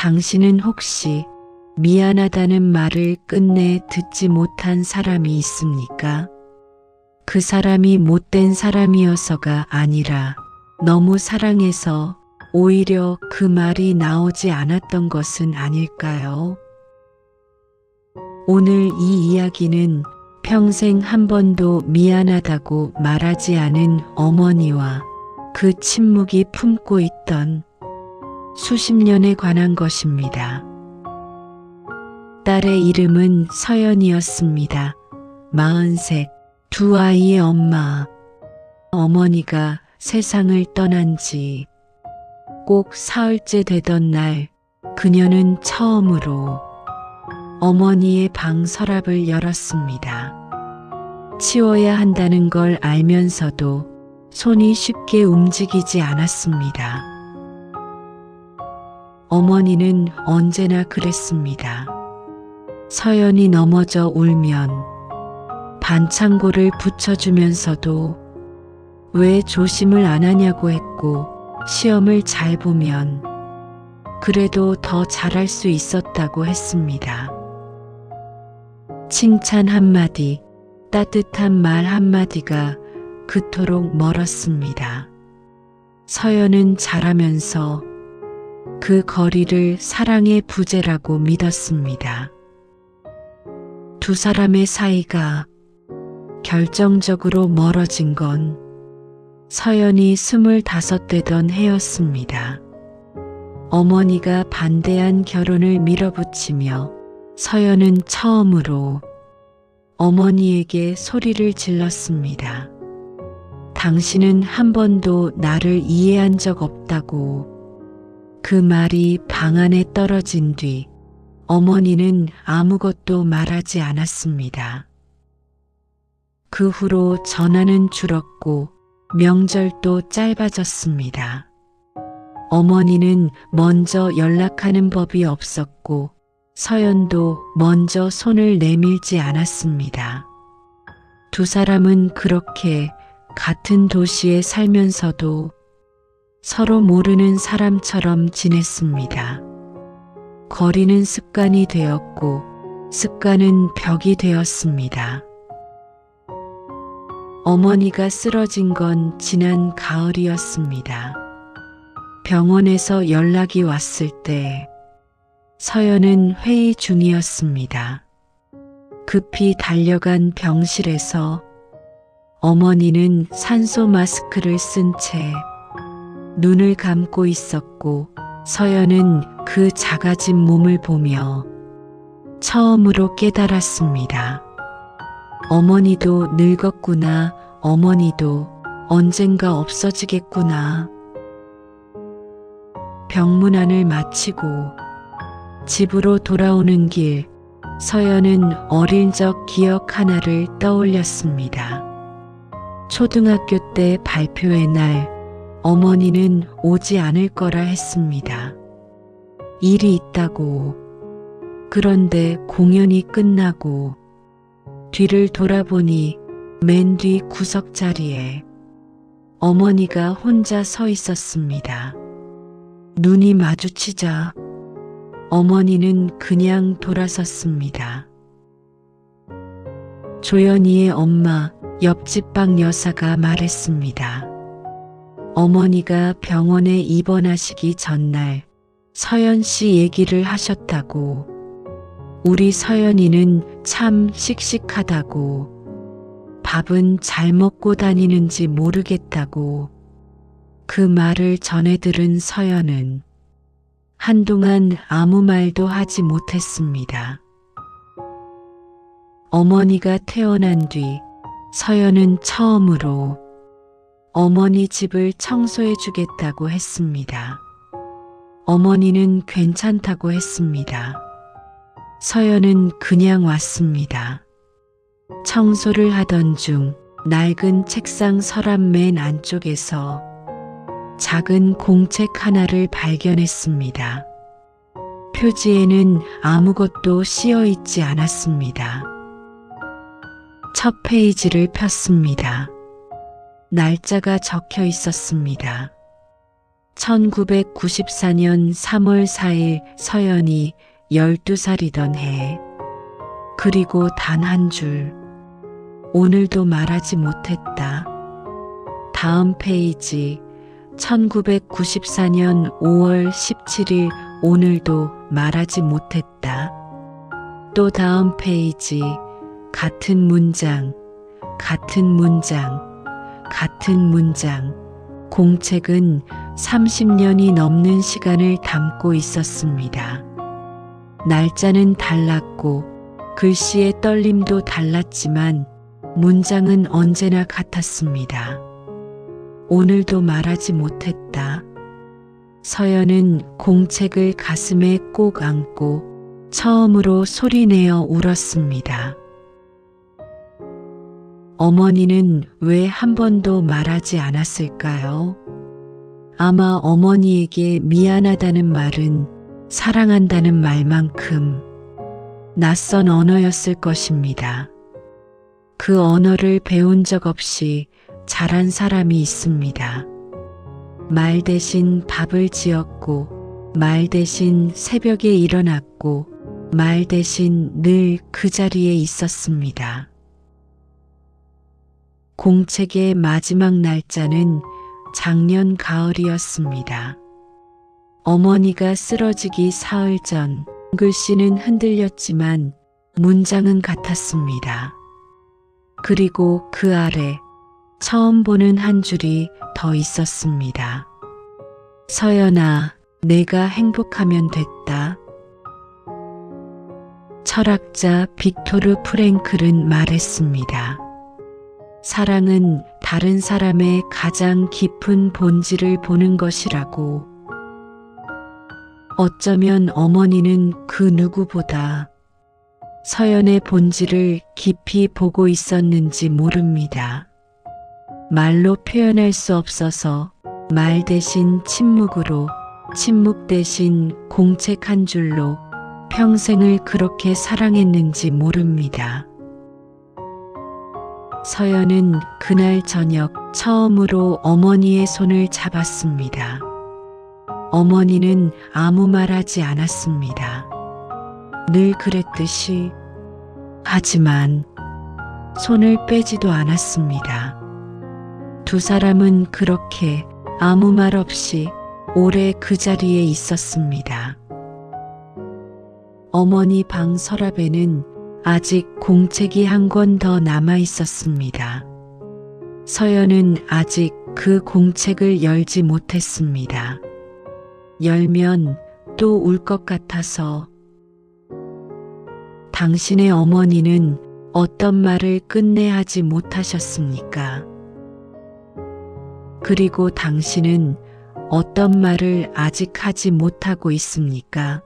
당신은 혹시 미안하다는 말을 끝내 듣지 못한 사람이 있습니까? 그 사람이 못된 사람이어서가 아니라 너무 사랑해서 오히려 그 말이 나오지 않았던 것은 아닐까요? 오늘 이 이야기는 평생 한 번도 미안하다고 말하지 않은 어머니와 그 침묵이 품고 있던 수십 년에 관한 것입니다. 딸의 이름은 서연이었습니다. 43, 두 아이의 엄마. 어머니가 세상을 떠난 지 꼭 사흘째 되던 날, 그녀는 처음으로 어머니의 방 서랍을 열었습니다. 치워야 한다는 걸 알면서도 손이 쉽게 움직이지 않았습니다. 어머니는 언제나 그랬습니다. 서연이 넘어져 울면 반창고를 붙여주면서도 왜 조심을 안 하냐고 했고, 시험을 잘 보면 그래도 더 잘할 수 있었다고 했습니다. 칭찬 한마디, 따뜻한 말 한마디가 그토록 멀었습니다. 서연은 자라면서 그 거리를 사랑의 부재라고 믿었습니다. 두 사람의 사이가 결정적으로 멀어진 건 서연이 25되던 해였습니다. 어머니가 반대한 결혼을 밀어붙이며 서연은 처음으로 어머니에게 소리를 질렀습니다. 당신은 한 번도 나를 이해한 적 없다고. 그 말이 방 안에 떨어진 뒤 어머니는 아무것도 말하지 않았습니다. 그 후로 전화는 줄었고 명절도 짧아졌습니다. 어머니는 먼저 연락하는 법이 없었고 서연도 먼저 손을 내밀지 않았습니다. 두 사람은 그렇게 같은 도시에 살면서도 서로 모르는 사람처럼 지냈습니다. 거리는 습관이 되었고 습관은 벽이 되었습니다. 어머니가 쓰러진 건 지난 가을이었습니다. 병원에서 연락이 왔을 때 서연은 회의 중이었습니다. 급히 달려간 병실에서 어머니는 산소 마스크를 쓴 채 눈을 감고 있었고 서연은 그 작아진 몸을 보며 처음으로 깨달았습니다. 어머니도 늙었구나. 어머니도 언젠가 없어지겠구나. 병문안을 마치고 집으로 돌아오는 길, 서연은 어릴 적 기억 하나를 떠올렸습니다. 초등학교 때 발표의 날, 어머니는 오지 않을 거라 했습니다. 일이 있다고. 그런데 공연이 끝나고 뒤를 돌아보니 맨 뒤 구석 자리에 어머니가 혼자 서 있었습니다. 눈이 마주치자 어머니는 그냥 돌아섰습니다. 조연이의 엄마, 옆집 방 여사가 말했습니다. 어머니가 병원에 입원하시기 전날 서연 씨 얘기를 하셨다고. 우리 서연이는 참 씩씩하다고. 밥은 잘 먹고 다니는지 모르겠다고. 그 말을 전해 들은 서연은 한동안 아무 말도 하지 못했습니다. 어머니가 태어난 뒤 서연은 처음으로 어머니 집을 청소해 주겠다고 했습니다. 어머니는 괜찮다고 했습니다. 서연은 그냥 왔습니다. 청소를 하던 중 낡은 책상 서랍 맨 안쪽에서 작은 공책 하나를 발견했습니다. 표지에는 아무것도 씌어 있지 않았습니다. 첫 페이지를 폈습니다. 날짜가 적혀 있었습니다. 1994년 3월 4일 서연이 12살이던 해. 그리고 단 한 줄. 오늘도 말하지 못했다. 다음 페이지. 1994년 5월 17일 오늘도 말하지 못했다. 또 다음 페이지. 같은 문장, 같은 문장, 같은 문장. 공책은 30년이 넘는 시간을 담고 있었습니다. 날짜는 달랐고 글씨의 떨림도 달랐지만 문장은 언제나 같았습니다. 오늘도 말하지 못했다. 서연은 공책을 가슴에 꼭 안고 처음으로 소리내어 울었습니다. 어머니는 왜 한 번도 말하지 않았을까요? 아마 어머니에게 미안하다는 말은 사랑한다는 말만큼 낯선 언어였을 것입니다. 그 언어를 배운 적 없이 자란 사람이 있습니다. 말 대신 밥을 지었고, 말 대신 새벽에 일어났고, 말 대신 늘 그 자리에 있었습니다. 공책의 마지막 날짜는 작년 가을이었습니다. 어머니가 쓰러지기 사흘 전, 글씨는 흔들렸지만 문장은 같았습니다. 그리고 그 아래 처음 보는 한 줄이 더 있었습니다. 서연아, 내가 행복하면 됐다. 철학자 빅토르 프랭클은 말했습니다. 사랑은 다른 사람의 가장 깊은 본질을 보는 것이라고. 어쩌면 어머니는 그 누구보다 서연의 본질을 깊이 보고 있었는지 모릅니다. 말로 표현할 수 없어서 말 대신 침묵으로, 침묵 대신 공책 한 줄로 평생을 그렇게 사랑했는지 모릅니다. 서연은 그날 저녁 처음으로 어머니의 손을 잡았습니다. 어머니는 아무 말 하지 않았습니다. 늘 그랬듯이. 하지만 손을 빼지도 않았습니다. 두 사람은 그렇게 아무 말 없이 오래 그 자리에 있었습니다. 어머니 방 서랍에는 아직 공책이 한 권 더 남아 있었습니다. 서연은 아직 그 공책을 열지 못했습니다. 열면 또 울 것 같아서. 당신의 어머니는 어떤 말을 끝내 하지 못하셨습니까? 그리고 당신은 어떤 말을 아직 하지 못하고 있습니까?